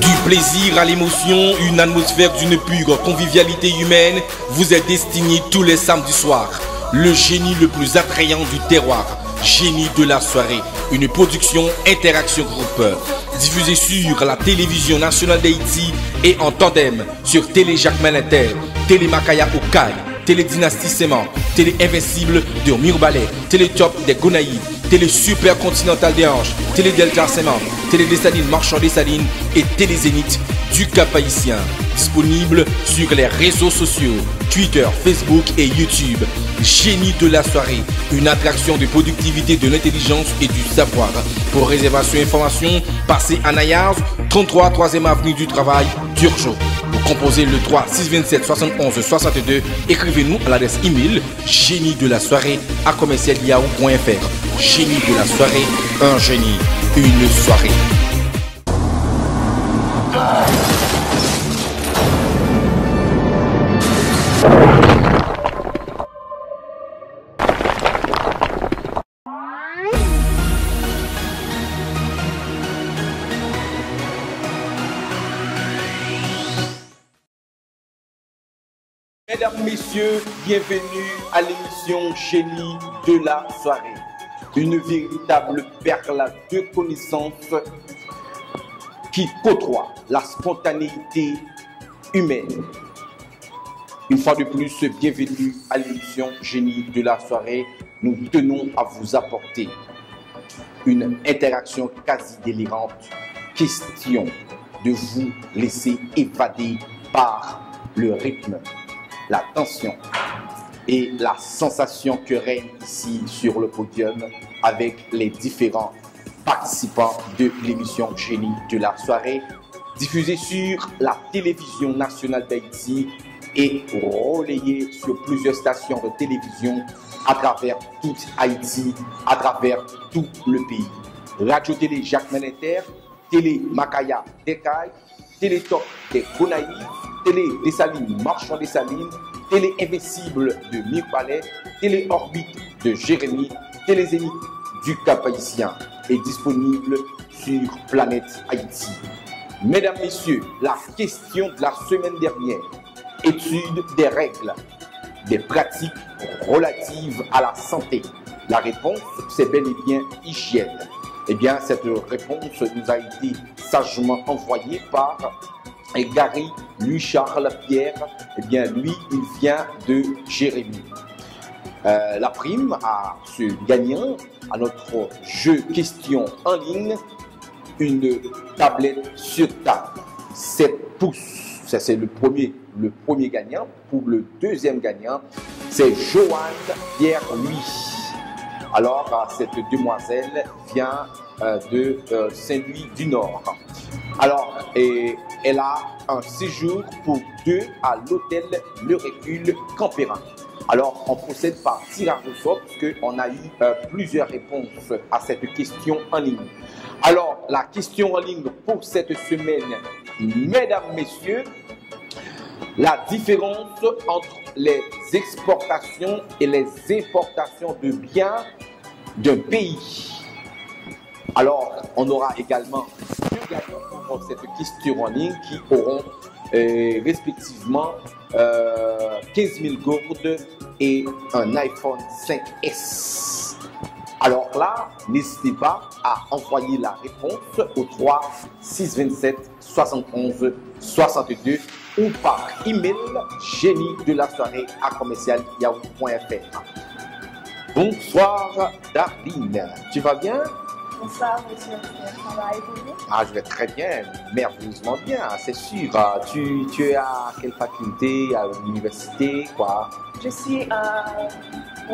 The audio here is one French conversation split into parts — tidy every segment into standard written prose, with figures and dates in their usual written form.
Du plaisir à l'émotion, une atmosphère d'une pure convivialité humaine vous est destinée tous les samedis soirs. Le génie le plus attrayant du terroir, Génie de la soirée, une production Interaction Group. Diffusée sur la télévision nationale d'Haïti et en tandem sur Télé Jacques Malinter, Télé Makaya Okaï, Télé Dynastie Séman, Télé Invincible de Mirbalais, Télé Top des Gonaïves, Télé Super Continental des Anges, Télé Delta Séman, Télé Dessalines Marchand Dessalines et Télé Zénith du Cap-Haïtien. Disponible sur les réseaux sociaux, Twitter, Facebook et YouTube. Génie de la soirée, une attraction de productivité, de l'intelligence et du savoir. Pour réservation et information, passez à Nayaz, 33 3e avenue du Travail, Turgeot. Vous composez le 3 627 71 62. Écrivez-nous à l'adresse email génie de la soirée à commercial.yahoo.fr. Génie de la soirée, un génie, une soirée. Mesdames, Messieurs, bienvenue à l'émission Génie de la soirée. Une véritable perle de connaissances qui côtoie la spontanéité humaine. Une fois de plus, bienvenue à l'émission Génie de la soirée. Nous tenons à vous apporter une interaction quasi délirante. Question de vous laisser évader par le rythme, la tension et la sensation que règne ici sur le podium avec les différents participants de l'émission Génie de la soirée, diffusée sur la télévision nationale d'Haïti et relayée sur plusieurs stations de télévision à travers toute Haïti, à travers tout le pays. Radio-Télé Jacques Malinter, Télé Makaya Dekaï, Télé Top des Gonaïves, Télé Dessalines Marchand Dessalines, Télé Invincible de Mirbalais, Télé Orbite de Jérémy, Télé Zénith du Cap-Haïtien est disponible sur Planète Haïti. Mesdames, Messieurs, la question de la semaine dernière, étude des règles, des pratiques relatives à la santé. La réponse, c'est bel et bien hygiène. Eh bien, cette réponse nous a été sagement envoyée par Gary, lui, Charles, Pierre. Eh bien, lui, il vient de Jérémy. La prime à ce gagnant, à notre jeu question en ligne, une tablette sur table, 7 pouces. Ça, c'est le premier gagnant. Pour le deuxième gagnant, c'est Joanne Pierre-Louis. Alors, cette demoiselle vient de Saint-Louis du Nord. Alors, elle a un séjour pour 2 à l'hôtel Le Recul Campérin. Alors, on procède par tirage au sort parce qu'on a eu plusieurs réponses à cette question en ligne. Alors, la question en ligne pour cette semaine, mesdames, messieurs, la différence entre les exportations et les importations de biens d'un pays. Alors, on aura également 2 gagnants pour cette question en ligne qui auront respectivement 15 000 gourdes et un iPhone 5S. Alors là, n'hésitez pas à envoyer la réponse au 3 627 71 62 ou par email génie de la soirée à commercial.yahoo.fr. Bonsoir Darline, tu vas bien? Bonsoir monsieur, ça va et vous? Ah, je vais très bien, merveilleusement bien, c'est sûr. Tu es à quelle faculté, à l'université, quoi? Je suis en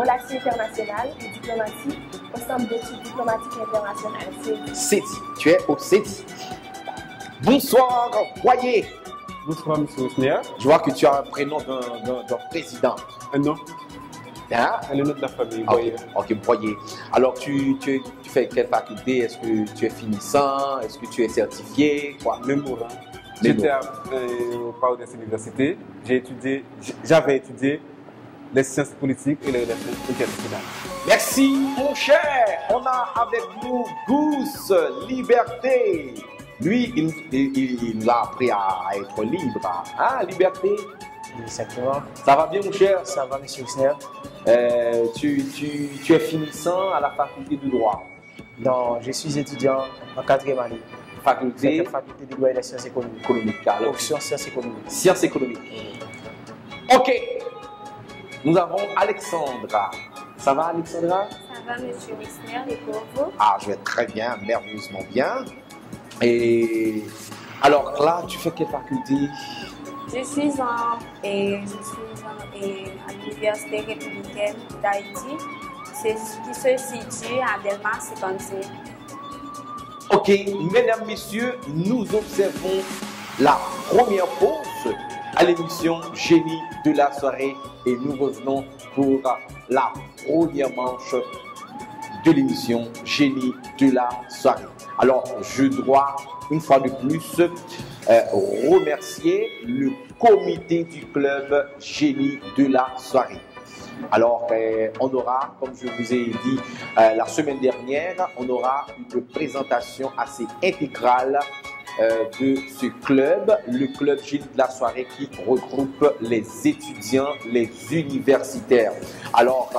relations internationales et diplomatie au centre d'études diplomatiques internationales, CEDI. Tu es au CEDI. Bonsoir Boyer. Bonsoir monsieur Osner. Je vois que tu as un prénom d'un président. Non. Hein? Le nom de la famille, Boyer. Ok, Boyer. Alors, tu fais quelle faculté? Est-ce que tu es finissant? Est-ce que tu es certifié? Quoi? Mémoire. J'étais au Paris Université. J'avais étudié les sciences politiques et les relations internationales. Merci, mon cher. On a avec nous Gousse Liberté. Lui, il a appris à être libre. Ah, liberté. Exactement. Ça va bien, mon cher? Ça va, monsieur Oxner? Tu es finissant à la faculté du droit. Non, je suis étudiant en 4e année. Faculté de droit et des sciences économiques. Option sciences économiques. Sciences économiques. Ok. Nous avons Alexandra. Ça va, Alexandra? Ça va, monsieur Oxner, et pour vous? Ah, je vais très bien, merveilleusement bien. Et alors là, tu fais quelle faculté? Je suis à l'Université républicaine d'Haïti, qui se situe à Delmar 55. Ok, mesdames, messieurs, nous observons la première pause à l'émission Génie de la soirée et nous revenons pour la première manche de l'émission Génie de la soirée. Alors, je dois une fois de plus remercier le comité du club Génie de la soirée. Alors, on aura, comme je vous ai dit la semaine dernière, on aura une présentation assez intégrale de ce club, le club Génie de la soirée qui regroupe les étudiants, les universitaires. Alors,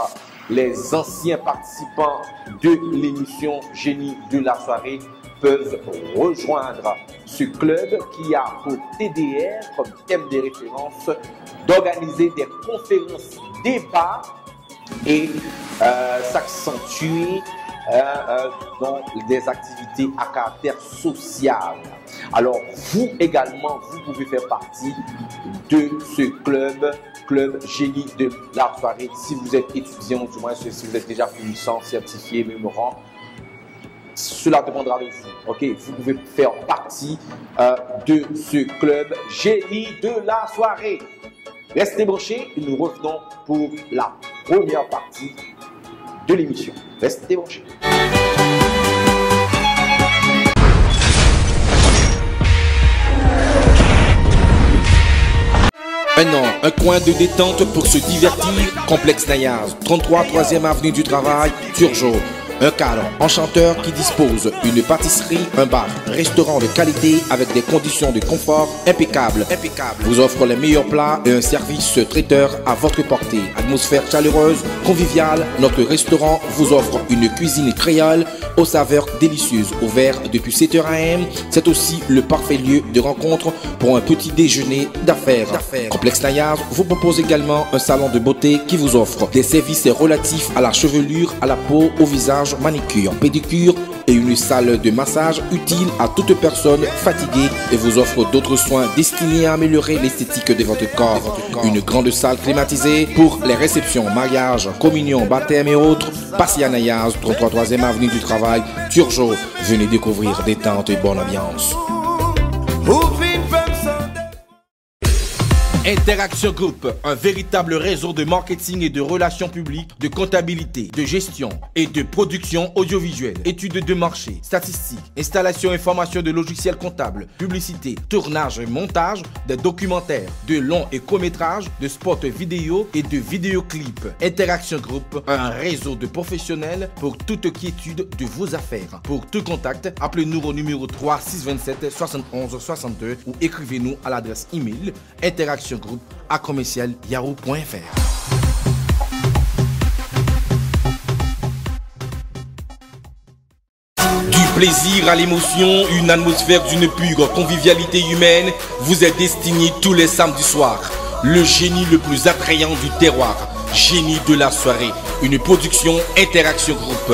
les anciens participants de l'émission Génie de la soirée peuvent rejoindre ce club qui a pour TDR, comme thème de référence, d'organiser des conférences, débats et s'accentuer dans des activités à caractère social. Alors, vous également, vous pouvez faire partie de ce club Génie de la soirée. Si vous êtes étudiant, du moins si vous êtes déjà finissant, certifié, mémorant, cela dépendra de vous. Ok, vous pouvez faire partie de ce club Génie de la soirée. Restez branchés et nous revenons pour la première partie de l'émission. Restez branchés. Maintenant, un coin de détente pour se divertir, Complexe Nayaz, 33 3e avenue du Travail, Turgeau. Un cadre enchanteur qui dispose d'une pâtisserie, un bar, restaurant de qualité avec des conditions de confort impeccables. Vous offre les meilleurs plats et un service traiteur à votre portée. Atmosphère chaleureuse, conviviale, notre restaurant vous offre une cuisine créole aux saveurs délicieuses. Ouvert depuis 7h AM, c'est aussi le parfait lieu de rencontre pour un petit déjeuner d'affaires. Complexe Nayaz vous propose également un salon de beauté qui vous offre des services relatifs à la chevelure, à la peau, au visage, manicure, pédicure et une salle de massage utile à toute personne fatiguée et vous offre d'autres soins destinés à améliorer l'esthétique de votre corps. Une grande salle climatisée pour les réceptions, mariages, communions, baptêmes et autres. Passez à Nayaz, 33 3e avenue du Travail, Turgeau. Venez découvrir détente et bonne ambiance. Interaction Group, un véritable réseau de marketing et de relations publiques, de comptabilité, de gestion et de production audiovisuelle, études de marché, statistiques, installation et formation de logiciels comptables, publicité, tournage et montage, des documentaires, de longs et courts-métrages, de spots vidéo et de vidéoclips. Interaction Group, un réseau de professionnels pour toute quiétude de vos affaires. Pour tout contact, appelez-nous au numéro 3 627 71 62 ou écrivez-nous à l'adresse email interactiongroup@yahoo.fr. Du plaisir à l'émotion, une atmosphère d'une pure convivialité humaine vous est destinée tous les samedis soirs. Le génie le plus attrayant du terroir, Génie de la soirée, une production Interaction Group.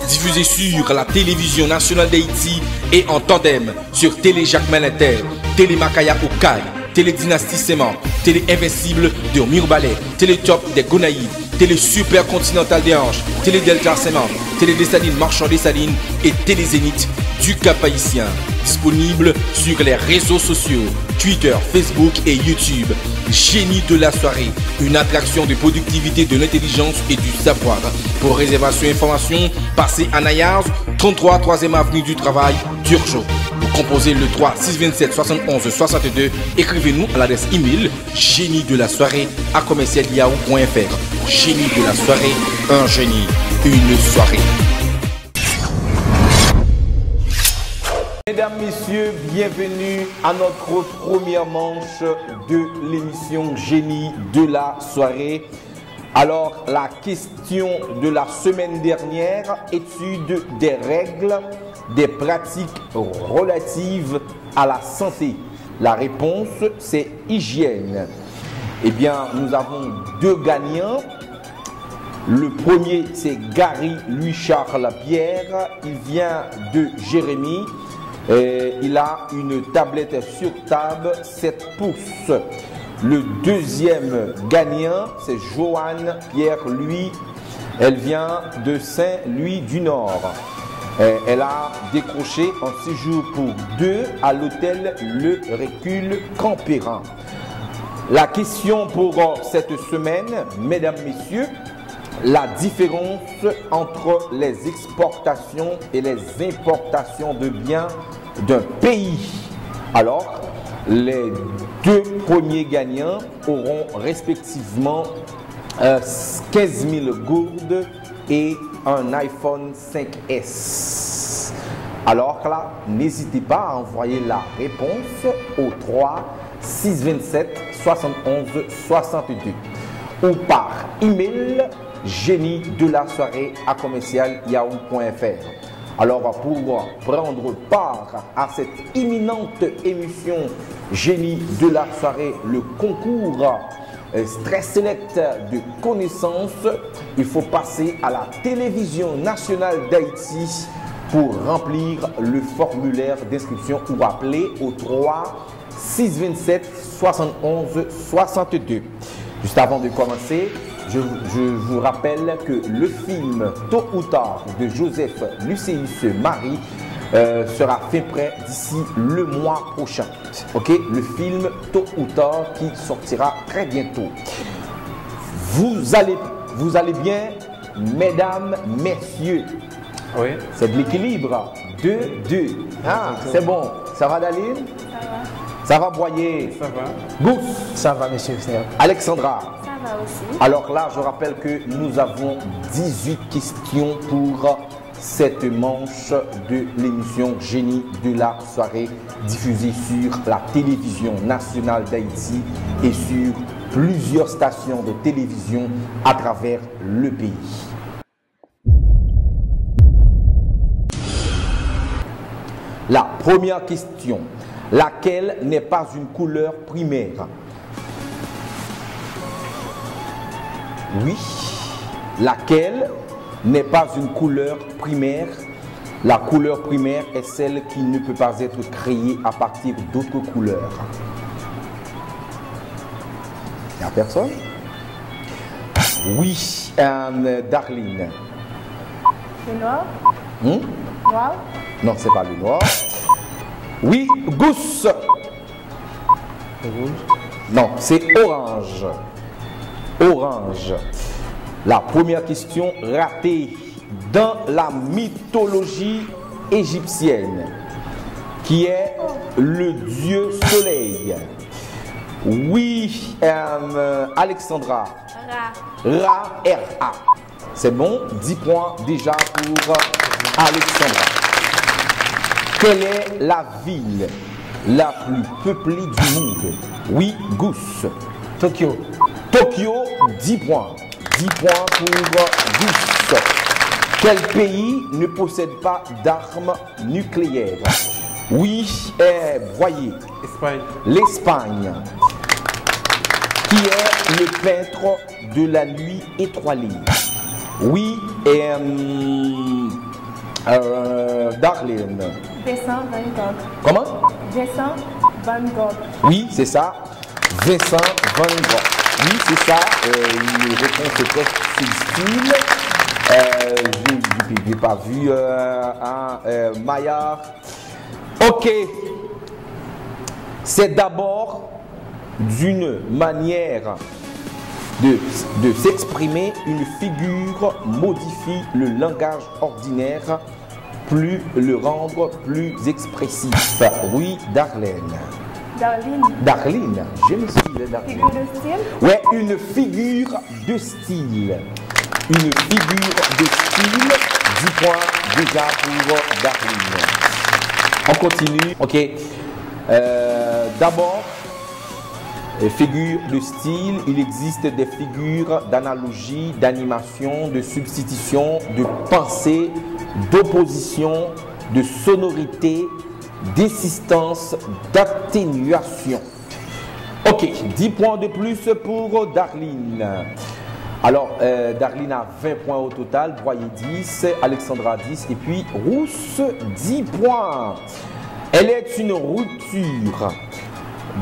Diffusée sur la télévision nationale d'Haïti et en tandem sur Télé Jacques Malinter, Télé Makaya Okaï, Télé Dynastie Séman, Télé Invincible de Mirbalais, Télé Top des Gonaïves, Télé Super Continental des Anges, Télé Delta Séman, Télé Dessalines Marchand Dessalines et Télé Zénith du Cap-Haïtien. Disponible sur les réseaux sociaux, Twitter, Facebook et YouTube. Génie de la soirée, une attraction de productivité, de l'intelligence et du savoir. Pour réservation et information, passez à Nayaz, 33 3e avenue du Travail, Turgeau. Vous composez le 3 627 71 62. Écrivez-nous à l'adresse email génie de la soirée @yahoo.fr. Génie de la soirée, un génie, une soirée. Mesdames, Messieurs, bienvenue à notre première manche de l'émission Génie de la soirée. Alors, la question de la semaine dernière, étude des règles, des pratiques relatives à la santé. La réponse, c'est hygiène. Eh bien, nous avons deux gagnants. Le premier, c'est Gary Louis-Charles Pierre. Il vient de Jérémie. Il a une tablette sur table 7 pouces. Le deuxième gagnant, c'est Joanne Pierre-Louis. Elle vient de Saint-Louis du Nord. Elle a décroché un séjour pour deux à l'hôtel Le Recul Campéran. La question pour cette semaine, mesdames, messieurs, la différence entre les exportations et les importations de biens d'un pays. Alors, les deux premiers gagnants auront respectivement 15 000 gourdes et un iPhone 5S. Alors là, n'hésitez pas à envoyer la réponse au 3 627 71 62 ou par email génie-de-la-soirée@yahoo.fr. Alors, pour prendre part à cette imminente émission Génie de la soirée, le concours Stress Select de connaissances, il faut passer à la télévision nationale d'Haïti pour remplir le formulaire d'inscription ou appeler au 3 627 71 62. Juste avant de commencer, je vous rappelle que le film Tôt ou tard de Joseph Lucéus Marie sera fait prêt d'ici le mois prochain. Ok, le film Tôt ou tard qui sortira très bientôt. Vous allez bien, mesdames, messieurs. Oui. C'est de l'équilibre. 2-2. Ah, c'est bon. Ça va, Daline? Ça va. Ça va, Boyer? Ça va. Gousse? Ça va, monsieur. Alexandra? Ça va aussi. Alors là, je rappelle que nous avons 18 questions pour cette manche de l'émission Génie de la soirée diffusée sur la télévision nationale d'Haïti et sur plusieurs stations de télévision à travers le pays. La première question, laquelle n'est pas une couleur primaire? Oui, laquelle n'est pas une couleur primaire? La couleur primaire est celle qui ne peut pas être créée à partir d'autres couleurs. Il n'y a personne? Oui, Darlene. Le noir? Noir? Non, c'est pas le noir. Oui, Gousse. Non, c'est orange. Orange. La première question ratée. Dans la mythologie égyptienne, qui est le dieu soleil. Oui, Alexandra. Ra, R-A. C'est bon, 10 points déjà pour Alexandra. Quelle est la ville la plus peuplée du monde? Oui, Gousse. Tokyo. Tokyo, 10 points. 10 points pour Gousse. Quel pays ne possède pas d'armes nucléaires? Oui, voyez. Espagne. L'Espagne. Qui est le peintre de la nuit étoilée? Oui, Darlene. Vincent Van Gogh. Comment? Vincent Van Gogh. Oui, c'est ça. Vincent Van Gogh. Oui, c'est ça. Une réponse très subtile. Je n'ai pas vu Maillard. Ok. C'est d'abord d'une manière de s'exprimer, une figure modifie le langage ordinaire, plus le rendre plus expressif. Oui, Darlene. Darlene, je me suis dit Darlene. Figure de style? Ouais, une figure de style. Une figure de style, 10 points déjà pour Darlene. On continue. Ok. D'abord, figures de style. Il existe des figures d'analogie, d'animation, de substitution, de pensée, d'opposition, de sonorité, d'insistance, d'atténuation. Ok, 10 points de plus pour Darline. Alors, Darline a 20 points au total, Boyer 10, Alexandra 10 et puis Rousse 10 points. Elle est une rupture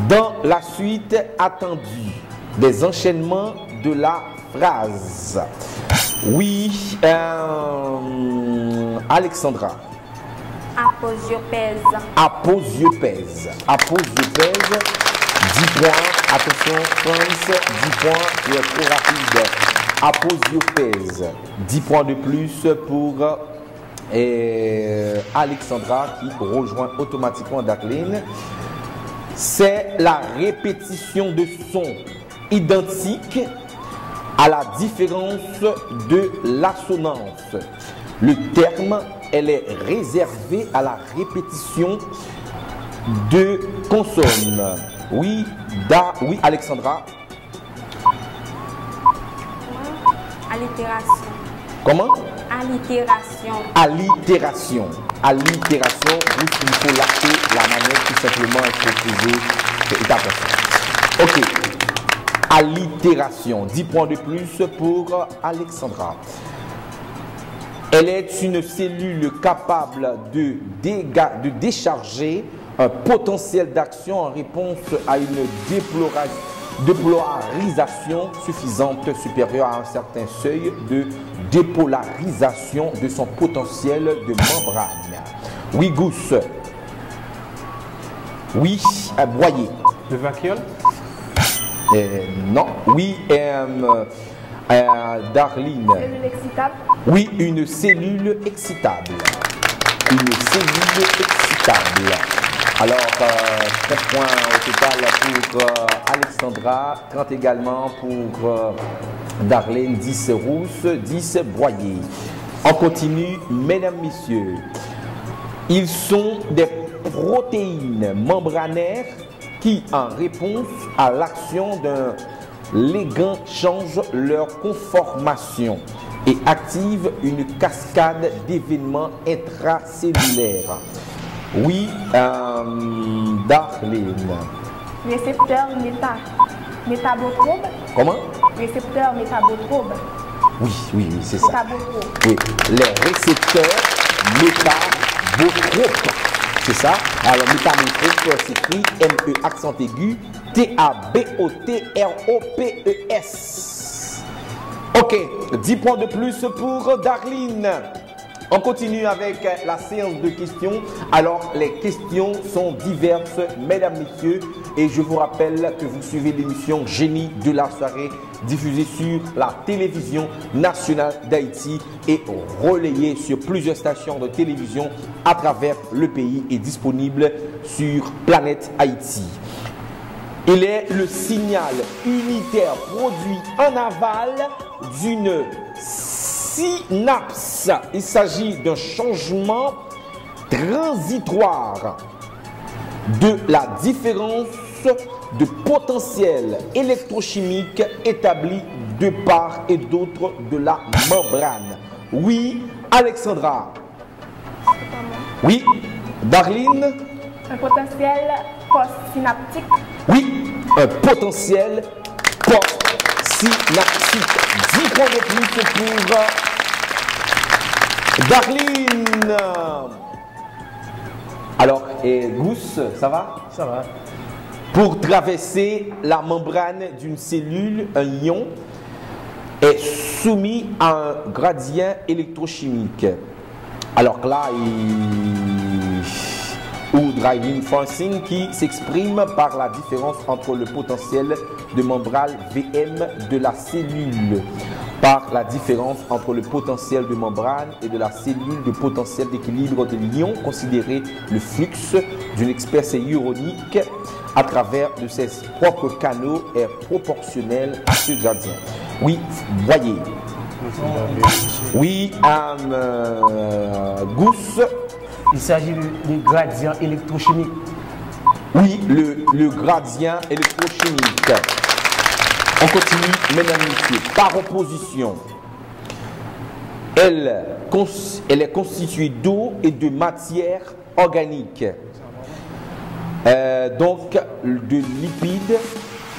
dans la suite attendue des enchaînements de la phrase. Oui, Alexandra. Aposiopèse. Aposiopèse. Aposiopèse. 10 points. Attention, France. 10 points. Tu es trop rapide. Aposiopèse. 10 points de plus pour Alexandra qui rejoint automatiquement Darline. C'est la répétition de sons identiques à la différence de l'assonance. Le terme, elle est réservée à la répétition de consonnes. Oui, oui, Alexandra. Allitération. Comment? Allitération. Allitération. Allitération. Il faut lâcher la manette tout simplement et préciser étape. Ok. Allitération. 10 points de plus pour Alexandra. Elle est une cellule capable de décharger un potentiel d'action en réponse à une dépolarisation suffisante supérieure à un certain seuil de dépolarisation de son potentiel de membrane. Oui, Gousse. Oui, Boyer. Le vacuole? Non. Oui, Darline. Cellule excitable. Oui, une cellule excitable. Une cellule excitable. Alors, 7 points au total pour Alexandra, 30 également pour Darline, 10 Rousse, 10 Boyer. On continue, mesdames, messieurs. Ils sont des protéines membranaires qui, en réponse à l'action d'un ligand, changent leur conformation et activent une cascade d'événements intracellulaires. Oui, Darline. Récepteur métabotrope. Comment? Récepteur métabotrope. Oui, c'est ça. Métabotrope. Oui, les récepteurs métabotropes. C'est ça. Alors, métabotrope s'écrit M-E accent aigu T-A-B-O-T-R-O-P-E-S. Ok, 10 points de plus pour Darline. On continue avec la séance de questions. Alors, les questions sont diverses, mesdames, messieurs. Et je vous rappelle que vous suivez l'émission Génie de la soirée, diffusée sur la télévision nationale d'Haïti et relayée sur plusieurs stations de télévision à travers le pays et disponible sur Planète Haïti. Il est le signal unitaire produit en aval d'une synapse. Il s'agit d'un changement transitoire de la différence de potentiel électrochimique établi de part et d'autre de la membrane. Oui, Alexandra. Oui, Darline. Un potentiel post-synaptique. Oui, un potentiel post-synaptique. 10 points de plus pour Darline. Alors, Gousse, ça va? Ça va. Pour traverser la membrane d'une cellule, un ion est soumis à un gradient électrochimique. Alors là, ou driving forcing qui s'exprime par la différence entre le potentiel de membrane VM de la cellule, par la différence entre le potentiel de membrane et de la cellule de potentiel d'équilibre de l'ion, considéré le flux d'une espèce ionique à travers de ses propres canaux est proportionnel à ce gradient. Oui, voyez. Oui, Gousse. Il s'agit du gradient électrochimique. Oui, le gradient électrochimique. On continue, mesdames et messieurs. Par opposition, elle est constituée d'eau et de matière organique. Donc de lipides,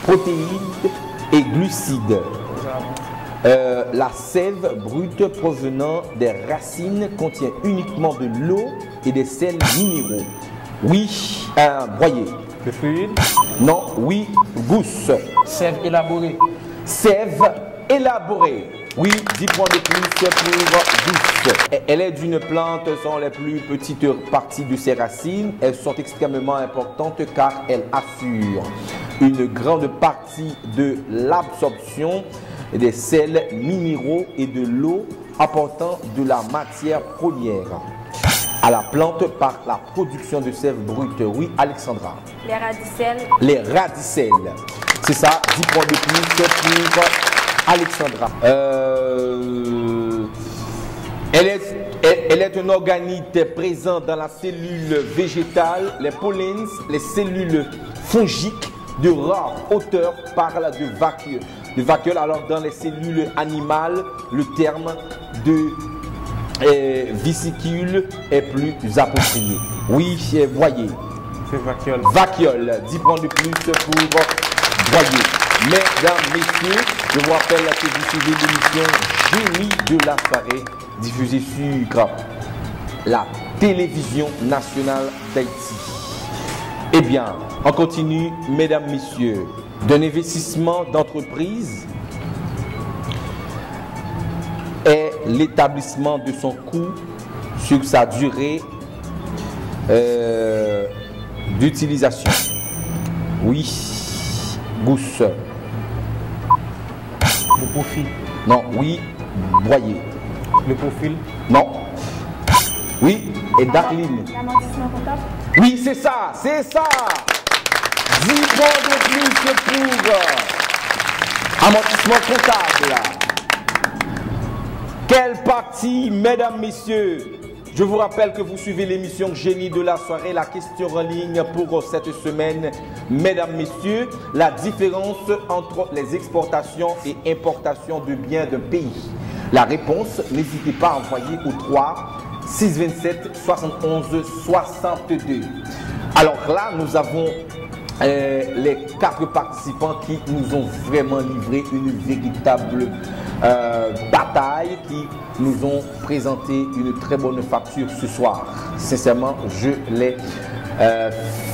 protéines et glucides. La sève brute provenant des racines contient uniquement de l'eau et des sels minéraux. Oui, broyé. Le fluide? Non, oui, gousse. Sève élaborée. Sève élaborée. Oui, 10 points de plus pour gousse. Elle est d'une plante, sont les plus petites parties de ses racines. Elles sont extrêmement importantes car elles assurent une grande partie de l'absorption des sels minéraux et de l'eau apportant de la matière première à la plante par la production de sève brute. Oui, Alexandra. Les radicelles. Les radicelles. C'est ça, 10 points de plus pour Alexandra. Elle est un organite présent dans la cellule végétale. Les pollens, les cellules fongiques de rare hauteur parlent de vacuole. Alors dans les cellules animales, le terme de vésicule est plus approprié. Oui, voyez. C'est vacuole. Vacuole, 10 points de plus pour voyez. Mesdames, messieurs, je vous rappelle que vous suivez l'émission Génie de la soirée, diffusée sur la télévision nationale d'Haïti. Eh bien, on continue, mesdames, messieurs, d'un investissement d'entreprise est l'établissement de son coût sur sa durée d'utilisation. Oui, gousse. Le profil. Non, oui, broyer. Le profil? Non. Oui, et Darline. L'amortissement comptable. Oui, c'est ça, c'est ça. 10 points de plus pour amortissement comptable. Quelle partie, mesdames, messieurs? Je vous rappelle que vous suivez l'émission Génie de la soirée. La question en ligne pour cette semaine, mesdames, messieurs, la différence entre les exportations et importations de biens d'un pays. La réponse, n'hésitez pas à envoyer au 3 627 71 62. Alors là, nous avons les 4 participants qui nous ont vraiment livré une véritable bataille, qui nous ont présenté une très bonne facture ce soir. Sincèrement, je les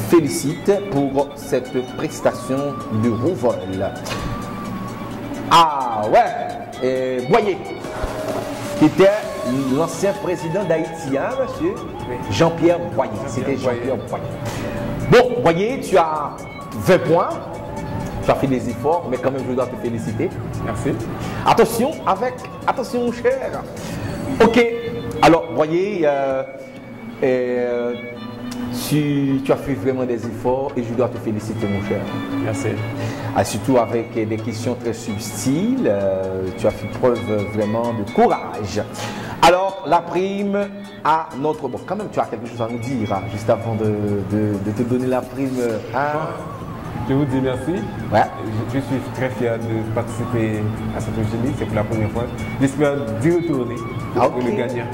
félicite pour cette prestation de haut vol. Ah ouais, Boyer, qui était l'ancien président d'Haïti, hein, monsieur? Oui. Jean-Pierre Boyer. C'était Jean-Pierre Boyer. Bon, Boyer, tu as 20 points. Tu as fait des efforts, mais quand même, je dois te féliciter. Merci. Attention, attention, mon cher. Ok. Alors, Boyer, tu as fait vraiment des efforts et je dois te féliciter, mon cher. Merci. Surtout avec des questions très subtiles, tu as fait preuve vraiment de courage. Alors, la prime à notre... Bon, quand même, tu as quelque chose à nous dire, hein, juste avant de te donner la prime. Hein? Je vous dis merci. Ouais. Je suis très fier de participer à cette génie, c'est pour la première fois. J'espère d'y retourner pour le gagnant.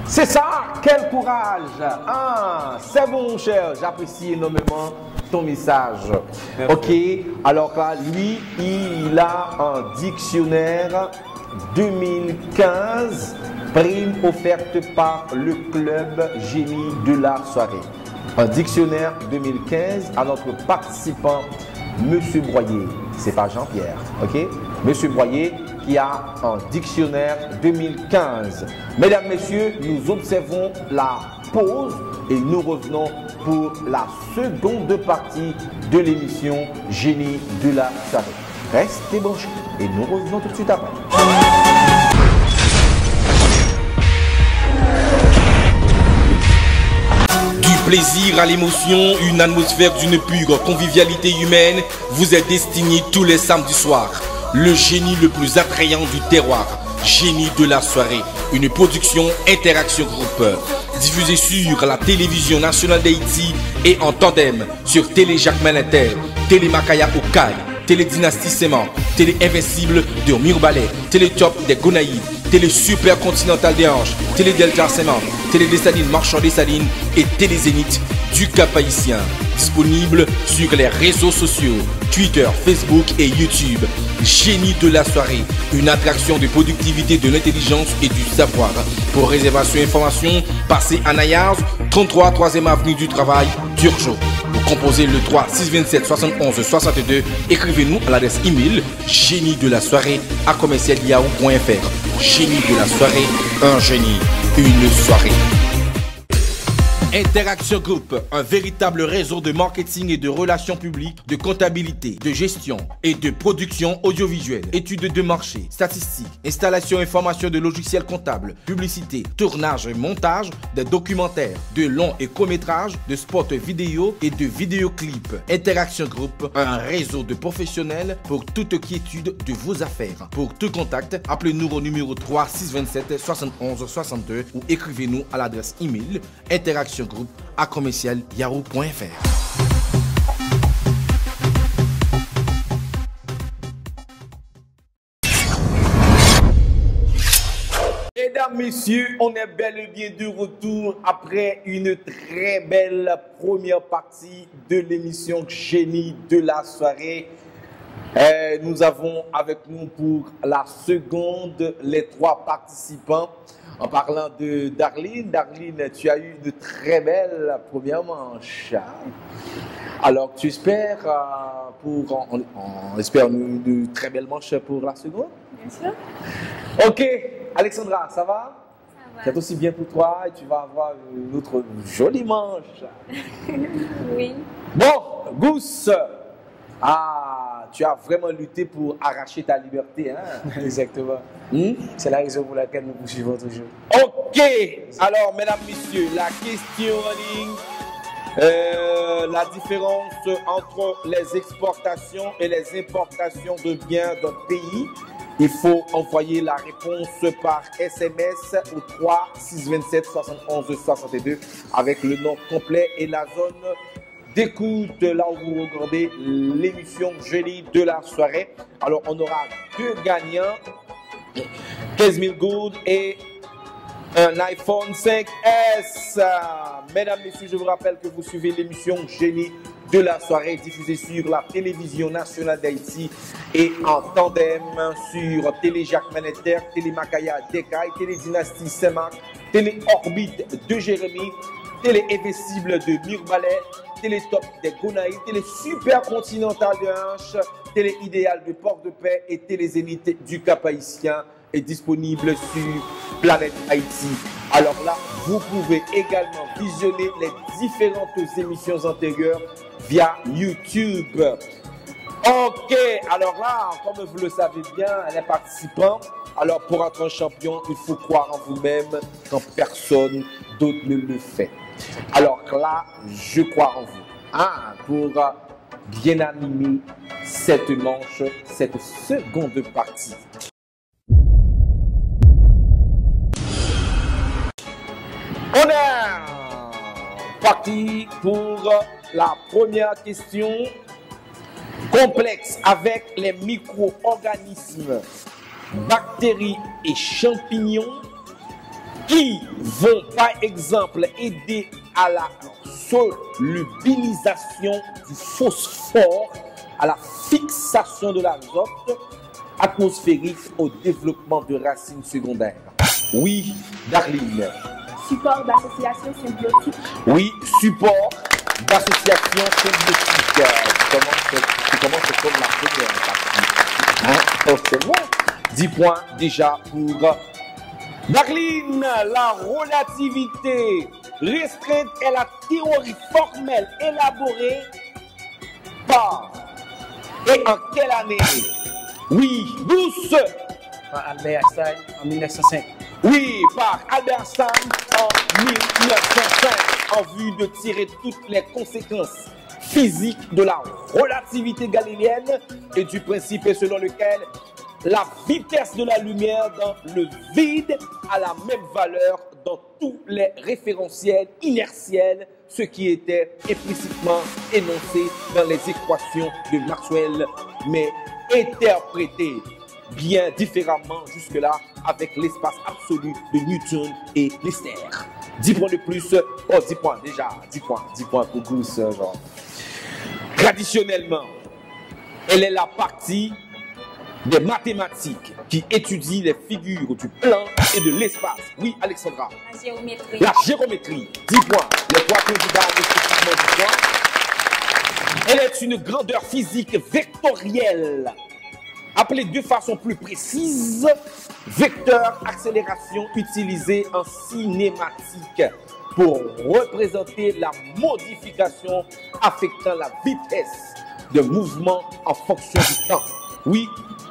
C'est ça, quel courage! Ah, c'est bon, mon cher, j'apprécie énormément ton message. Merci. Ok, alors là, lui, il a un dictionnaire 2015, prime offerte par le club Génie de la soirée. Un dictionnaire 2015 à notre participant, Monsieur Boyer. C'est pas Jean-Pierre, ok? Monsieur Boyer qui a un dictionnaire 2015. Mesdames, messieurs, nous observons la pause et nous revenons pour la seconde partie de l'émission Génie de la soirée. Restez branchés et nous revenons tout de suite après. Plaisir à l'émotion, une atmosphère d'une pure convivialité humaine vous est destinée tous les samedis soirs. Le génie le plus attrayant du terroir, Génie de la soirée, une production Interaction Group. diffusé sur la télévision nationale d'Haïti et en tandem sur Télé Jacques Malinter, Télé Makaya Okaï, Télé Dynastie Séman, Télé Invincible de Mirbalet, Télé Top des Gonaïves, Télé Super Continental des Anges, Télé Delta Séman, Télé Dessalines Marchand Dessalines et Télé Zénith du Cap-Haïtien. Disponible sur les réseaux sociaux, Twitter, Facebook et YouTube. Génie de la soirée, une attraction de productivité, de l'intelligence et du savoir. Pour réservation et information, passez à Nayars, 33 3e avenue du Travail, Turgeot. Vous composez le 3 627 71 62. Écrivez-nous à l'adresse email génie de la soirée à commercial.yahoo.fr. Génie de la soirée, un génie, une soirée. Interaction Group, un véritable réseau de marketing et de relations publiques, de comptabilité, de gestion et de production audiovisuelle, études de marché, statistiques, installation et formation de logiciels comptables, publicité, tournage et montage, des documentaires, de longs et courts-métrages, de spots vidéo et de vidéoclips. Interaction Group, un réseau de professionnels pour toute quiétude de vos affaires. Pour tout contact, appelez-nous au numéro 3 627 71 62 ou écrivez-nous à l'adresse email interaction groupe à commercial.yahoo.fr. Mesdames, messieurs, on est bel et bien de retour après une très belle première partie de l'émission Génie de la soirée. Nous avons avec nous pour la seconde les 3 participants. En parlant de Darline, Darline, tu as eu de très belles premières manches. Alors, tu espères on espère de très belles manches pour la seconde? Bien sûr. Ok, Alexandra, ça va? C'est aussi bien pour toi et tu vas avoir une autre jolie manche. Oui. Bon, Gousse, tu as vraiment lutté pour arracher ta liberté, hein? Exactement. C'est la raison pour laquelle nous poursuivons toujours. Ok, alors mesdames, messieurs, la question en ligne, la différence entre les exportations et les importations de biens d'un pays. Il faut envoyer la réponse par SMS au 3 627 71 62 avec le nom complet et la zone d'écoute, là où vous regardez l'émission Génie de la soirée. Alors, on aura 2 gagnants, 15 000 gourdes et un iPhone 5S. Mesdames, messieurs, je vous rappelle que vous suivez l'émission Génie de la soirée diffusée sur la télévision nationale d'Haïti et en tandem sur Télé Jacques Malinter, Télé Makaya Dekaï, Télé Dynastie Saint-Marc, Télé Orbite de Jérémy, Télé Invincible de Mirbalet, Télé Top des Gonaïves, Télé Super Continental de Hanche, Télé Idéal de Port-de-Paix et Télé Zénith du Cap-Haïtien est disponible sur Planète Haïti. Alors là, vous pouvez également visionner les différentes émissions antérieures via YouTube. Ok, alors là, comme vous le savez bien, les participants, alors pour être un champion, il faut croire en vous-même quand personne d'autre ne le fait. Alors là, je crois en vous, pour bien animer cette manche, cette seconde partie. On est parti pour la première question complexe avec les micro-organismes, bactéries et champignons qui vont par exemple aider à la solubilisation du phosphore, à la fixation de l'azote atmosphérique, au développement de racines secondaires. Oui, Darline. Support d'association symbiotique. Oui, support d'association symbiotique. Tu commences comme la première partie. Oh, c'est bon. 10 points déjà pour Darline. La relativité restreinte est la théorie formelle élaborée par et en quelle année? Oui, douce. Par Albert Einstein en 1905. Oui, par Albert Einstein en 1905, en vue de tirer toutes les conséquences physiques de la relativité galiléenne et du principe selon lequel la vitesse de la lumière dans le vide a la même valeur dans tous les référentiels inertiels, ce qui était implicitement énoncé dans les équations de Maxwell, mais interprété bien différemment jusque-là avec l'espace absolu de Newton et Lister. 10 points de plus, 10 points déjà, 10 points pour Goose, genre. Traditionnellement, elle est la partie des mathématiques qui étudie les figures du plan et de l'espace. Oui, Alexandra. La géométrie. La géométrie, 10 points. Les 3 candidats ont respectivement 10 points. Elle est une grandeur physique vectorielle, appelée de façon plus précise, vecteur accélération utilisée en cinématique pour représenter la modification affectant la vitesse de mouvement en fonction du temps. Oui,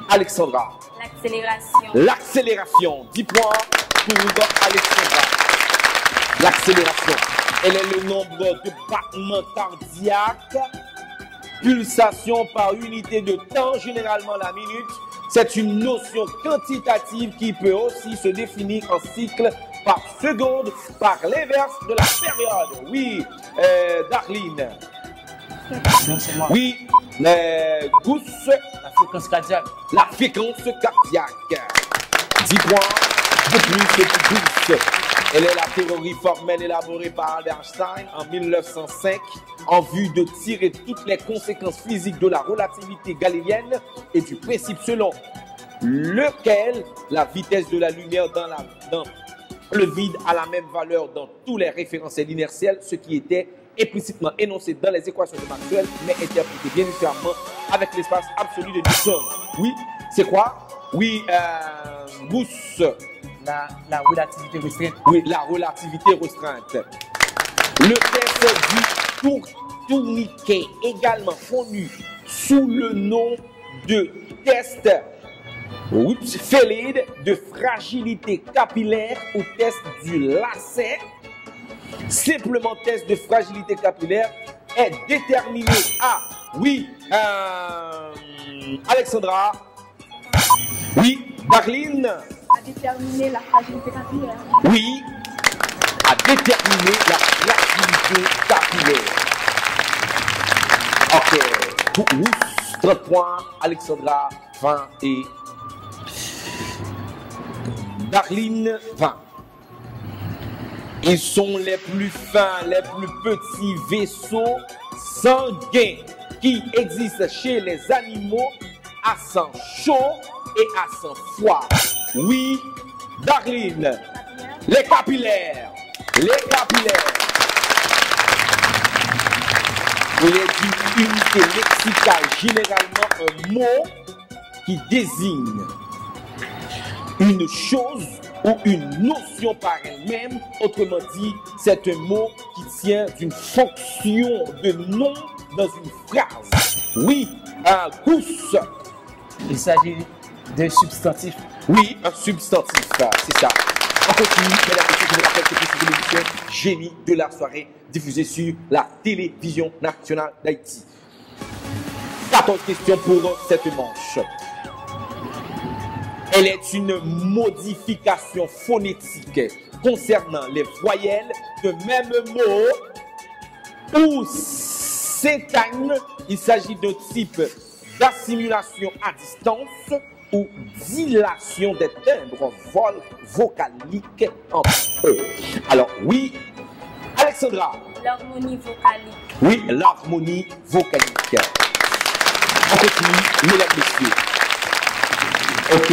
Alexandra. L'accélération. L'accélération, 10 points pour Alexandra. L'accélération, elle est le nombre de battements cardiaques, pulsations par unité de temps, généralement la minute. C'est une notion quantitative qui peut aussi se définir en cycle par seconde, par l'inverse de la période. Oui, Darlene. Non, c'est moi. Oui, Gousse. La fréquence cardiaque. La fréquence cardiaque. 10 points de plus que Gousse. Elle est la théorie formelle élaborée par Albert Einstein en 1905 en vue de tirer toutes les conséquences physiques de la relativité galiléenne et du principe selon lequel la vitesse de la lumière dans le vide a la même valeur dans tous les référentiels inertiels, ce qui était implicitement énoncé dans les équations de Maxwell, mais interprété bien différemment avec l'espace absolu de Newton. Oui, c'est quoi? Oui, Gousse. La relativité restreinte. Oui, la relativité restreinte. Le test du tourniquet, également connu sous le nom de test Wipfeld de fragilité capillaire ou test du lacet, simplement test de fragilité capillaire, est déterminé à, oui, Alexandra, oui, Darlene, À déterminer la fragilité capillaire. oui, à déterminer la fragilité capillaire. Ok, pour vous, 30 points, Alexandra, 20 et Darlene, 20. Ils sont les plus fins, les plus petits vaisseaux sanguins qui existent chez les animaux à sang chaud et à sang froid. Oui, Darlene, les capillaires, les capillaires. Il est d'une unité lexicale, généralement un mot qui désigne une chose ou une notion par elle-même. Autrement dit, c'est un mot qui tient d'une fonction de nom dans une phrase. Oui, un Gousse. Il s'agit d'un substantif. Oui, un substantif, c'est ça. On continue, mesdames et messieurs, je vous rappelle que c'est l'émission Génie de la soirée, diffusée sur la télévision nationale d'Haïti. 14 questions pour cette manche. Elle est une modification phonétique concernant les voyelles de même mot ou syntagme. Il s'agit d'un type d'assimilation à distance ou dilation des timbres vocaliques entre eux. Alors oui, Alexandra. L'harmonie vocalique. Oui, l'harmonie vocalique. On continue, mesdames et messieurs. Ok,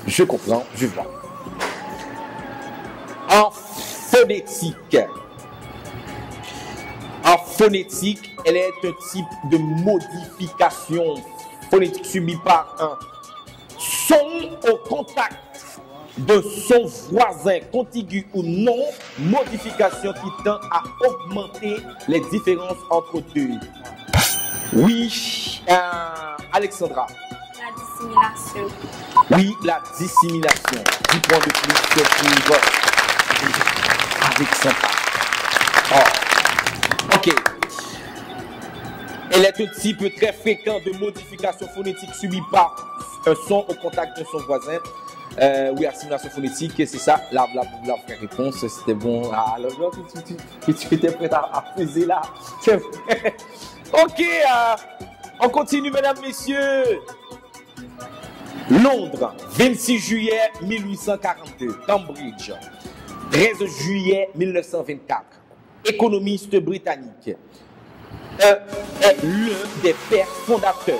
je comprends, je vois. En phonétique, elle est un type de modification phonétique subie par un son au contact de son voisin, contigu ou non, modification qui tend à augmenter les différences entre deux. Oui, Alexandra. La dissimulation. Oui, la dissimulation. 10 points de plus pour Alexandra. Oh. Ok. Elle est un type très fréquent de modification phonétique subie par un son au contact de son voisin. Oui, assimilation phonétique, c'est ça, la vraie réponse, c'était bon. Ah, alors, tu étais prêt à peser là. Ok, on continue, mesdames, messieurs. Londres, 26 juillet 1842. Cambridge, 13 juillet 1924. Économiste britannique. Est l'un des pères fondateurs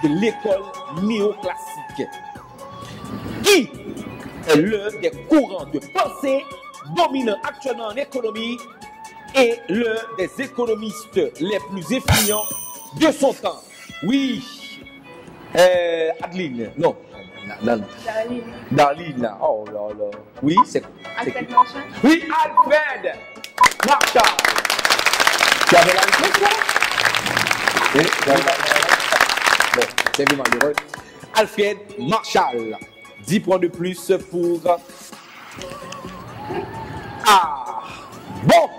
de l'école néoclassique. Qui est l'un des courants de pensée dominants actuellement en économie et l'un des économistes les plus influents de son temps. Oui, Adeline, non. Darlene, oh là là. Oui, c'est. Alfred Marshall. Oui, Alfred Marshall. Tu avais la réponse là? Oui, bon, c'est bien malheureux. Alfred Marshall. 10 points de plus pour. Ah! Bon!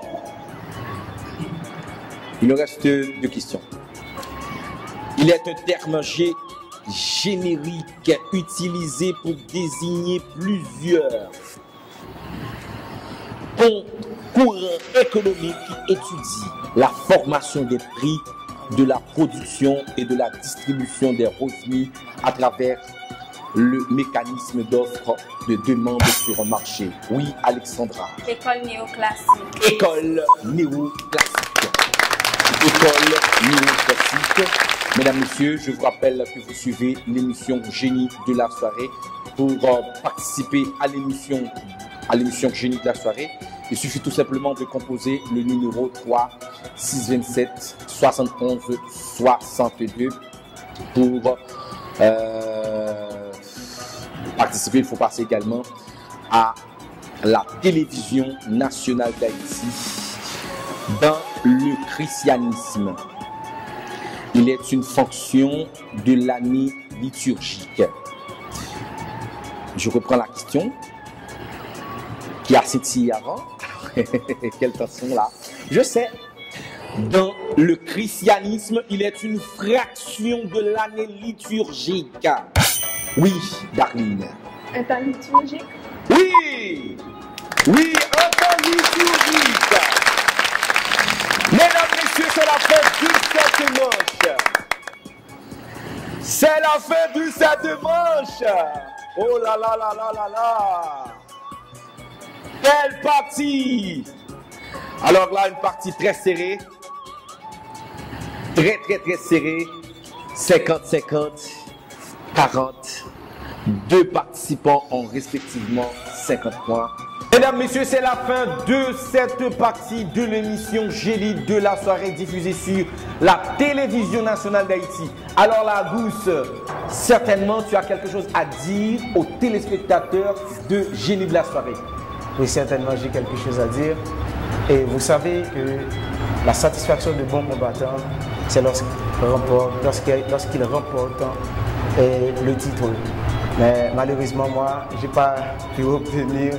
Il nous reste 2 questions. Il est un terme générique utilisé pour désigner plusieurs courants économiques qui étudient la formation des prix, de la production et de la distribution des revenus à travers le mécanisme d'offre de demande sur un marché. Oui, Alexandra. École néoclassique. École néoclassique. École néoclassique. Mesdames, Messieurs, je vous rappelle que vous suivez l'émission Génie de la soirée. Pour participer à l'émission Génie de la soirée, il suffit tout simplement de composer le numéro 3 627 71 62 pour participer. Il faut passer également à la télévision nationale d'Haïti. Dans le christianisme, il est une fonction de l'année liturgique. Je reprends la question qui a cité avant. Quelle tension là. Je sais. Dans le christianisme, il est une fraction de l'année liturgique. Oui, Darlene. Un temps liturgique. Oui! Oui, un temps liturgique. Mesdames, messieurs, c'est la fin de cette manche. C'est la fin de cette manche. Oh là là là là là là. Quelle partie! Alors là, une partie très serrée. Très serrée. 50-50, 40. 2 participants ont respectivement 50 points. Mesdames, messieurs, c'est la fin de cette partie de l'émission Génie de la soirée diffusée sur la télévision nationale d'Haïti. Alors là, Gousse, certainement tu as quelque chose à dire aux téléspectateurs de Génie de la soirée. Oui, certainement j'ai quelque chose à dire. Et vous savez que la satisfaction de bon combattant, c'est lorsqu'il remporte le titre. Mais malheureusement, moi, je n'ai pas pu obtenir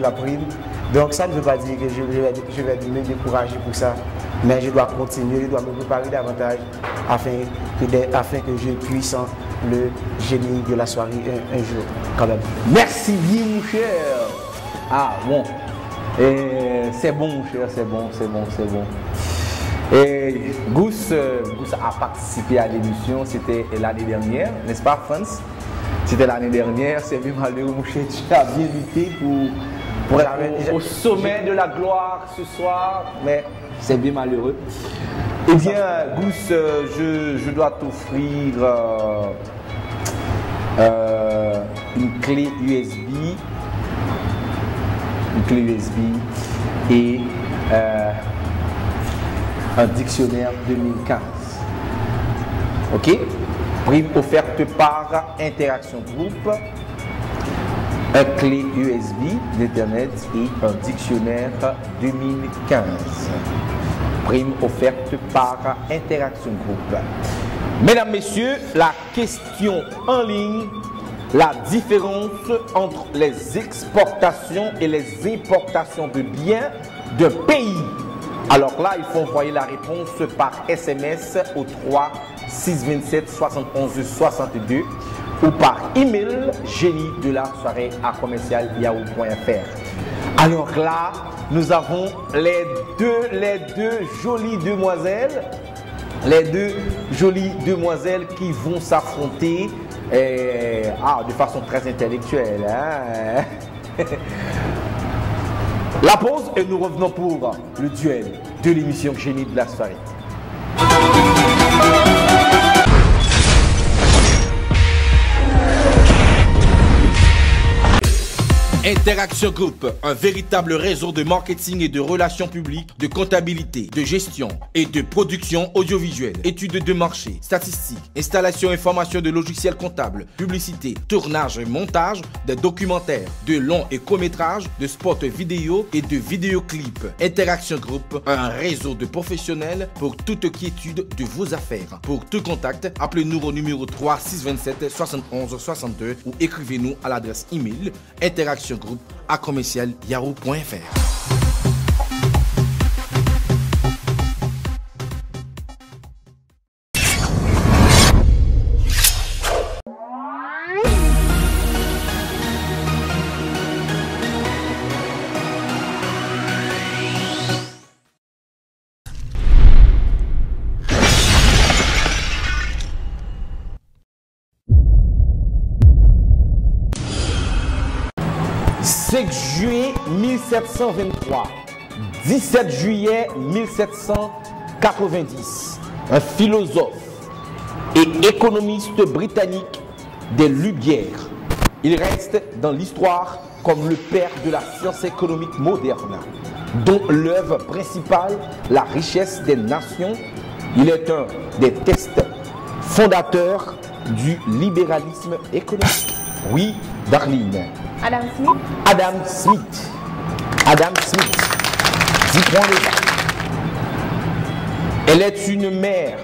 la prime. Donc ça ne veut pas dire que je vais me décourager pour ça. Mais je dois continuer, je dois me préparer davantage afin que je puisse le génie de la soirée un jour quand même. Merci bien mon cher. Ah bon. C'est bon mon cher, c'est bon. Et Gousse a participé à l'émission, c'était l'année dernière, n'est-ce pas France? C'était l'année dernière, c'est bien malheureux mon cher, tu as bien lutté pour être au sommet de la gloire ce soir, mais c'est bien malheureux. Eh bien Gousse, je dois t'offrir une clé USB. Et un dictionnaire 2015. Ok? Prime offerte par Interaction Group, un clé USB d'Internet et un dictionnaire 2015. Prime offerte par Interaction Group. Mesdames, Messieurs, la question en ligne. La différence entre les exportations et les importations de biens de pays. Alors là, il faut envoyer la réponse par SMS au 3 627 71 62 ou par email génie de la soirée à commercial.yahoo.fr. Alors là, nous avons les deux jolies demoiselles. Les deux jolies demoiselles qui vont s'affronter de façon très intellectuelle. Hein? La pause et nous revenons pour le duel de l'émission Génie de la soirée. Interaction Group, un véritable réseau de marketing et de relations publiques, de comptabilité, de gestion et de production audiovisuelle, études de marché, statistiques, installation et formation de logiciels comptables, publicité, tournage et montage, des documentaires, de longs et courts-métrages, de spots vidéo et de vidéoclips. Interaction Group, un réseau de professionnels pour toute quiétude de vos affaires. Pour tout contact, appelez-nous au numéro 3 627 71 62 ou écrivez-nous à l'adresse email interactiongroup@commercial.yahoo.fr. Juillet 1723, 17 juillet 1790, un philosophe et économiste britannique des Lumières. Il reste dans l'histoire comme le père de la science économique moderne, dont l'œuvre principale, La richesse des nations. Il est un des textes fondateurs du libéralisme économique. Oui, Darline. Adam Smith. Adam Smith. Adam Smith. 10 points déjà. Elle est une mer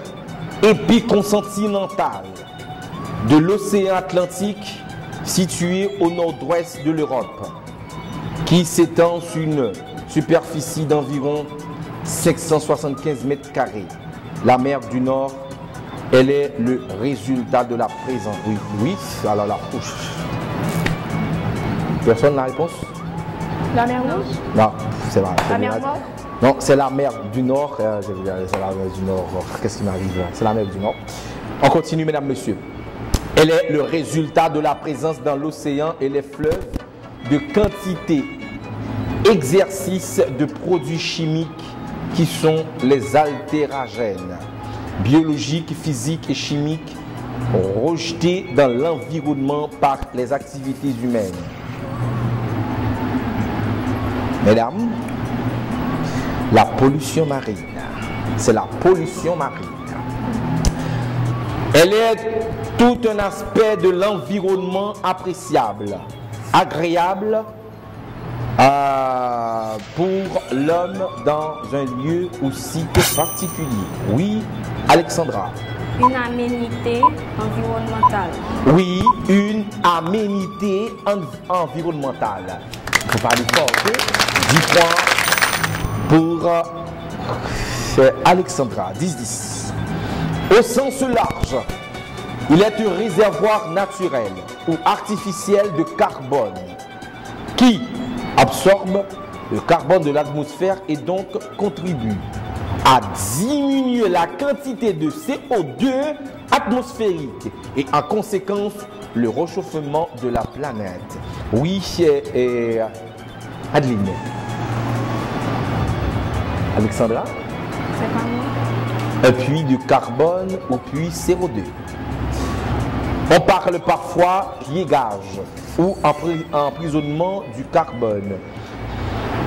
épicontinentale de l'océan Atlantique située au nord-ouest de l'Europe, qui s'étend sur une superficie d'environ 575 mètres carrés. La mer du Nord, elle est le résultat de la présence. Oui, alors la couche. Personne n'a la réponse? La mer Rouge? Non, c'est vrai. La mer Morte? Non, c'est la mer du Nord. C'est la mer du Nord. Qu'est-ce qui m'arrive là? C'est la mer du Nord. On continue, mesdames, messieurs. Elle est le résultat de la présence dans l'océan et les fleuves de quantité, exercice de produits chimiques qui sont les altéragènes, biologiques, physiques et chimiques, rejetés dans l'environnement par les activités humaines. Mesdames, la pollution marine, c'est la pollution marine. Elle est tout un aspect de l'environnement appréciable, agréable pour l'homme dans un lieu ou site particulier. Oui, Alexandra. Une aménité environnementale. Oui, une aménité environnementale. Il faut parler fort, ok? 10 points pour Alexandra. 10-10. Au sens large, il est un réservoir naturel ou artificiel de carbone qui absorbe le carbone de l'atmosphère et donc contribue à diminuer la quantité de CO2 atmosphérique et en conséquence le réchauffement de la planète. Oui, Adeline. Alexandra? C'est pas moi. Un puits de carbone ou puits CO2. On parle parfois piégage ou emprisonnement du carbone.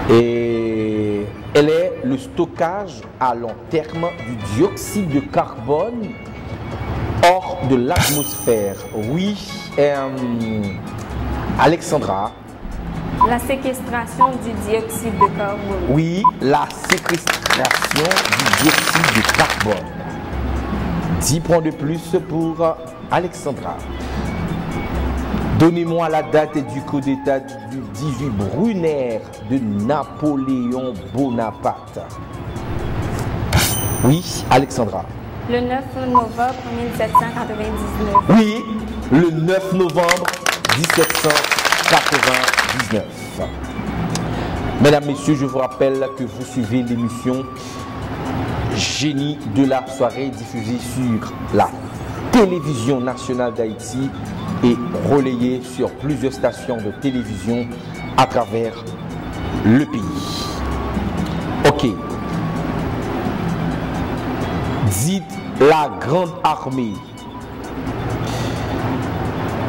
Et elle est le stockage à long terme du dioxyde de carbone hors de l'atmosphère. Oui, Alexandra. La séquestration du dioxyde de carbone. Oui, la séquestration du dioxyde de carbone. 10 points de plus pour Alexandra. Donnez-moi la date du coup d'état du 18 Brunaire de Napoléon Bonaparte. Oui, Alexandra. Le 9 novembre 1799. Oui, le 9 novembre 1799. Mesdames, Messieurs, je vous rappelle que vous suivez l'émission Génie de la soirée diffusée sur la télévision nationale d'Haïti et relayée sur plusieurs stations de télévision à travers le pays. Ok. Dites la Grande Armée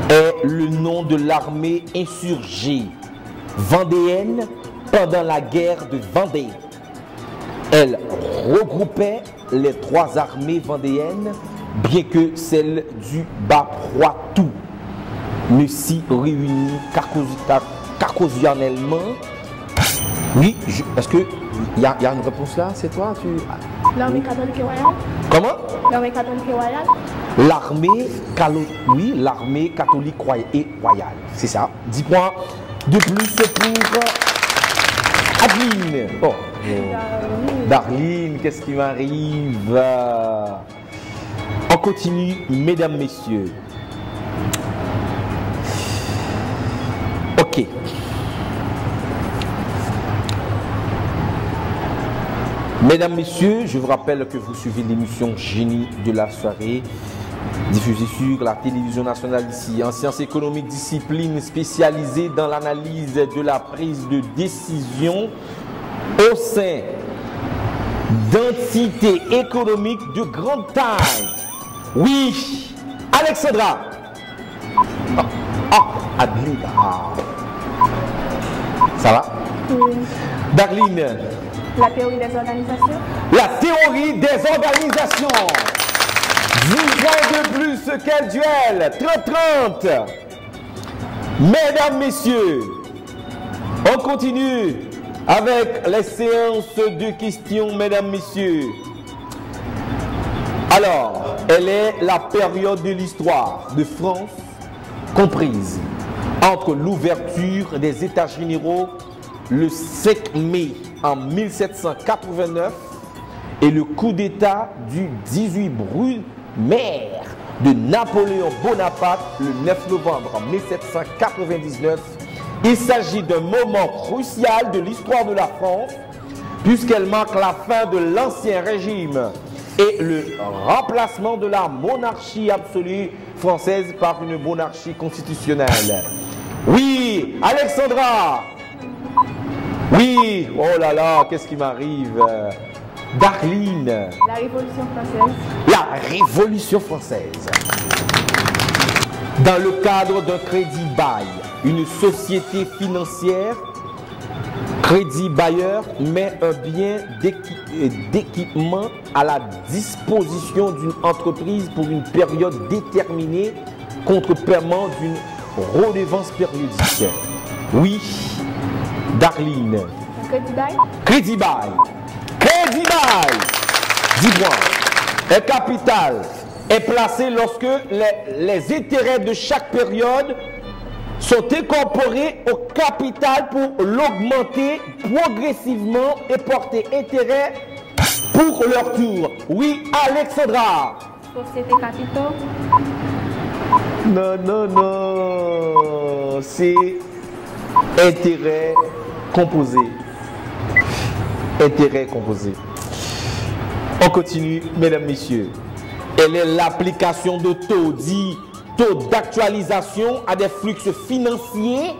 est le nom de l'armée insurgée vendéenne pendant la guerre de Vendée. Elle regroupait les trois armées vendéennes, bien que celle du Bas-Poitou ne s'y réunit qu'occasionnellement. Oui, est-ce qu'il y a une réponse là? C'est toi? L'armée catholique et royale. Comment? L'armée catholique et royale. Oui, l'armée catholique et royale. C'est ça. 10 points de plus pour Adeline. Oh. Darline, qu'est-ce qui m'arrive? On continue, mesdames, messieurs. Ok. Mesdames, messieurs, je vous rappelle que vous suivez l'émission Génie de la soirée, diffusée sur la télévision nationale ici, en sciences économiques, discipline spécialisée dans l'analyse de la prise de décision au sein d'entités économiques de grande taille. Oui, Alexandra. Adeline. Ça va? Oui. Darline. La théorie des organisations. La théorie des organisations. 10 points de plus quel duel. 30-30. Mesdames, messieurs, on continue avec les séances de questions, mesdames, messieurs. Alors, elle est la période de l'histoire de France comprise entre l'ouverture des États généraux le 5 mai en 1789 et le coup d'État du 18 Brumaire de Napoléon Bonaparte le 9 novembre 1799. Il s'agit d'un moment crucial de l'histoire de la France puisqu'elle marque la fin de l'ancien régime et le remplacement de la monarchie absolue française par une monarchie constitutionnelle. Oui, Alexandra. Oui, oh là là, qu'est-ce qui m'arrive? Darline. La Révolution française. La Révolution française. Dans le cadre d'un crédit bail, une société financière, crédit bailleur, met un bien d'équipement à la disposition d'une entreprise pour une période déterminée contre paiement d'une redevance périodique. Oui, Darline. Crédit bail. Crédit bail. Crédit bail. 10 points. Un capital est placé lorsque les intérêts de chaque période sont incorporés au capital pour l'augmenter progressivement et porter intérêt pour leur tour. Oui, Alexandra. Société capitaux. Non, non, non. C'est intérêt composé. Intérêt composé. On continue, mesdames, messieurs. Elle est l'application de taux, dit taux d'actualisation à des flux financiers.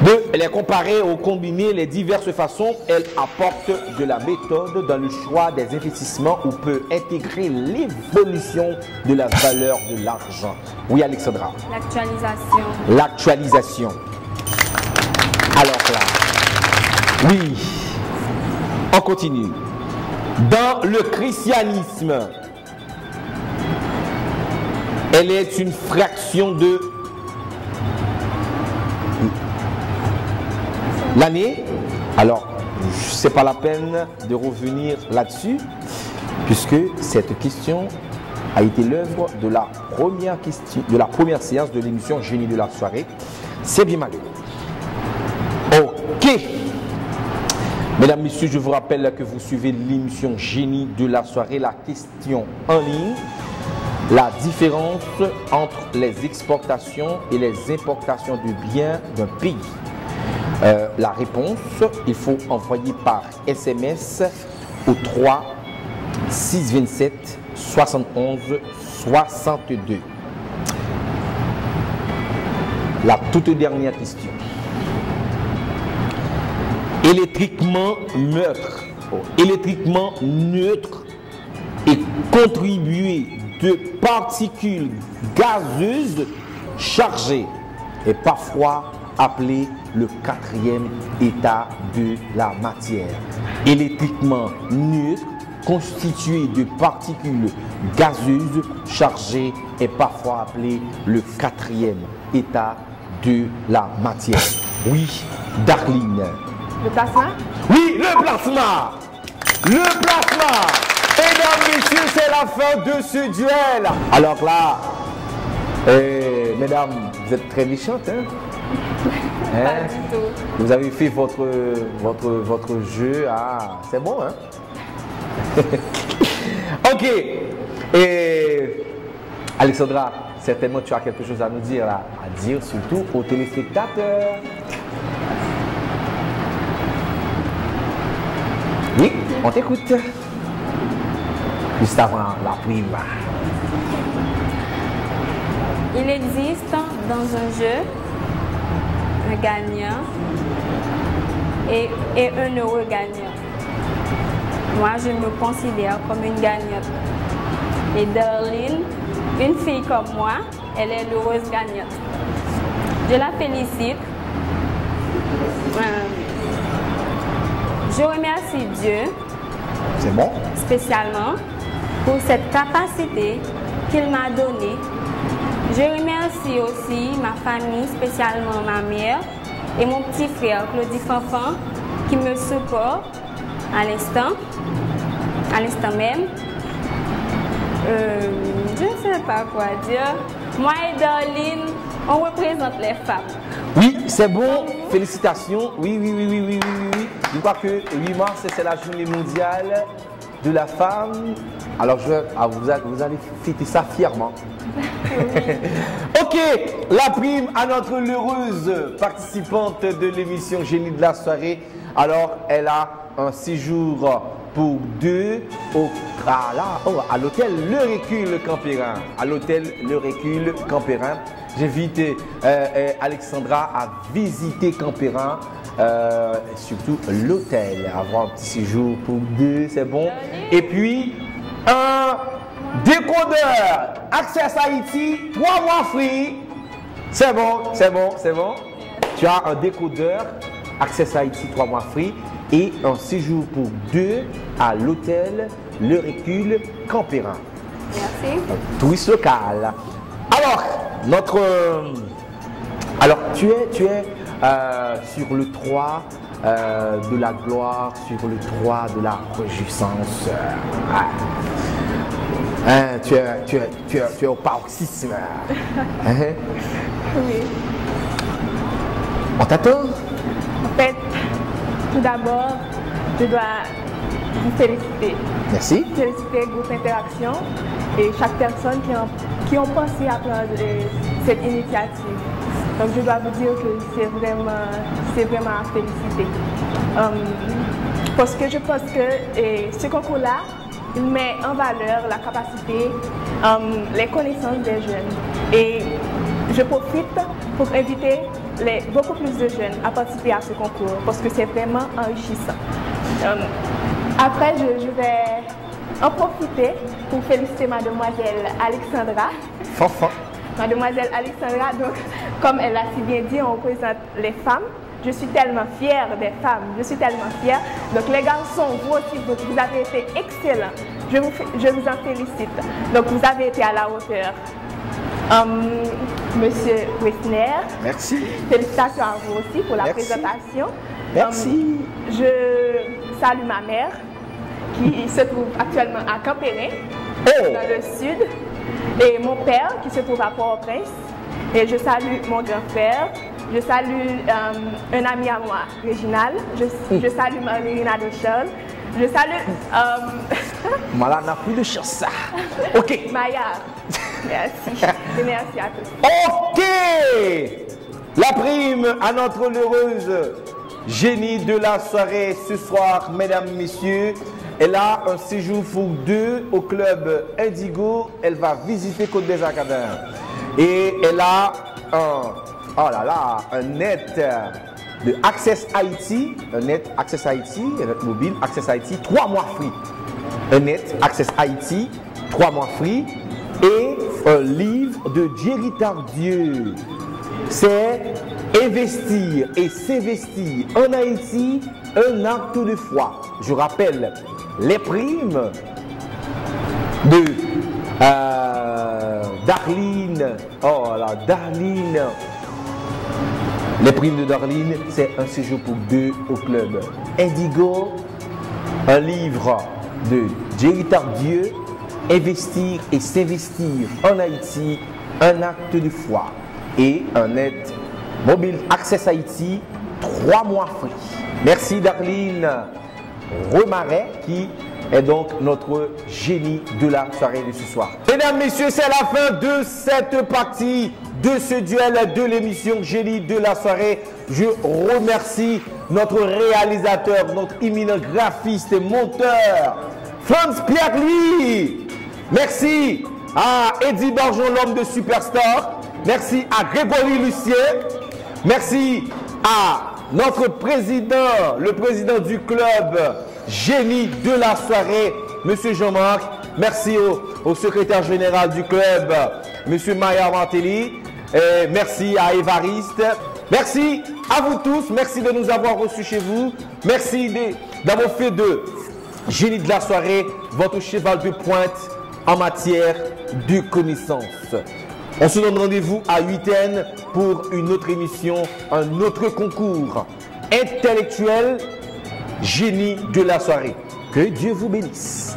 De les comparer ou combiner les diverses façons, elle apporte de la méthode dans le choix des investissements ou peut intégrer l'évolution de la valeur de l'argent. Oui, Alexandra. L'actualisation. L'actualisation. Alors là, oui, on continue. Dans le christianisme, elle est une fraction de l'année. Alors, c'est pas la peine de revenir là-dessus, puisque cette question a été l'œuvre de la première séance de l'émission Génie de la soirée. C'est bien malheureux. Ok. Mesdames, Messieurs, je vous rappelle que vous suivez l'émission Génie de la soirée, la question en ligne. La différence entre les exportations et les importations de biens d'un pays. La réponse, il faut envoyer par SMS au 3 627 71 62. La toute dernière question. Électriquement neutre et contribué de particules gazeuses chargées est parfois appelé le quatrième état de la matière. Électriquement neutre, constitué de particules gazeuses chargées est parfois appelé le quatrième état de la matière. Oui, Darline. Le plasma? Oui, le plasma. Le plasma. Mesdames, messieurs, c'est la fin de ce duel. Alors là, mesdames, vous êtes très méchantes, hein? Pas du tout. Vous avez fait votre jeu. Ah, c'est bon, hein? Ok. Et Alexandra, certainement tu as quelque chose à nous dire là, à dire surtout aux téléspectateurs. Oui, on t'écoute. Juste avant la prime. Il existe dans un jeu un gagnant et un heureux gagnant. Moi, je me considère comme une gagnante. Et Darline, une fille comme moi, elle est l'heureuse gagnante. Je la félicite. Je remercie Dieu. C'est bon? Spécialement pour cette capacité qu'il m'a donnée. Je remercie aussi ma famille, spécialement ma mère et mon petit frère Claudie Fanfan qui me supporte à l'instant même. Je ne sais pas quoi dire. Moi et Darline, on représente les femmes. Oui, c'est bon. Félicitations. Oui. Je crois que 8 mars, c'est la journée mondiale de la femme. Alors, vous allez fêter ça fièrement. Ok, la prime à notre heureuse participante de l'émission Génie de la soirée. Alors, elle a un séjour pour 2 à l'hôtel Le Recul Campérin. À l'hôtel Le Recul Campérin. J'invite Alexandra à visiter Campérin, surtout l'hôtel, avoir un petit séjour pour 2, c'est bon. Et puis, un décodeur Access Haïti, 3 mois free. C'est bon. Tu as un décodeur Access Haïti, 3 mois free et un séjour pour 2 à l'hôtel Le Recul Campérin. Merci. Touriste local. Alors, tu es sur le 3 de la gloire, sur le 3 de la réjouissance. Tu es au paroxysme. Oui. On t'attend? En fait, tout d'abord, je dois vous féliciter. Merci. Féliciter Groupe Interaction et chaque personne qui ont pensé à prendre cette initiative. Donc je dois vous dire que c'est vraiment à féliciter. Parce que je pense que ce concours-là, il met en valeur la capacité, les connaissances des jeunes. Et je profite pour inviter beaucoup plus de jeunes à participer à ce concours parce que c'est vraiment enrichissant. Après, je vais en profiter pour féliciter mademoiselle Alexandra. Mademoiselle Alexandra, donc, comme elle l'a si bien dit, on représente les femmes. Je suis tellement fière des femmes, je suis tellement fière. Donc les garçons, vous aussi, vous avez été excellents. Je vous en félicite. Donc vous avez été à la hauteur. Monsieur Wessner. Merci. Félicitations à vous aussi pour la présentation. Merci. Je salue ma mère qui se trouve actuellement à Campérin, dans le sud, et mon père qui se trouve à Port-au-Prince. Et je salue mon grand frère Je salue un ami à moi, Réginal. Je salue Marina de Charles. Je salue... Voilà, on a plus de chance, ça. OK. Maya. Merci. Et merci à tous. OK. La prime à notre heureuse génie de la soirée ce soir, mesdames, messieurs. Elle a un séjour pour 2 au club Indigo. Elle va visiter Côte des Acadins. Et elle a un net de Access Haïti, un net Access Haïti, un net mobile Access Haïti, 3 mois free. Un net Access Haïti, 3 mois free. Et un livre de Jerry Tardieu. C'est investir et s'investir en Haïti, un acte de foi. Je rappelle les primes de Darline. Oh là, Darline. Les primes de Darline, c'est un séjour pour 2 au club Indigo, un livre de Jerry Tardieu, investir et s'investir en Haïti, un acte de foi, et un net mobile Access Haïti, 3 mois free. Merci Darline Remaret qui est donc notre génie de la soirée de ce soir. Mesdames, messieurs, c'est la fin de cette partie, de ce duel de l'émission Génie de la soirée. Je remercie notre réalisateur, notre éminent graphiste et monteur, Franz Piagli. Merci à Eddie Barjon, l'homme de Superstar. Merci à Grégory Lucien. Merci à notre président, le président du club Génie de la soirée, Monsieur Jean-Marc. Merci au secrétaire général du club, Monsieur Maya Mantelli. Merci à Évariste. Merci à vous tous. Merci de nous avoir reçus chez vous. Merci d'avoir fait de Génie de la soirée votre cheval de pointe en matière de connaissances. On se donne rendez-vous à 8h pour une autre émission, un autre concours intellectuel, Génie de la soirée. Que Dieu vous bénisse.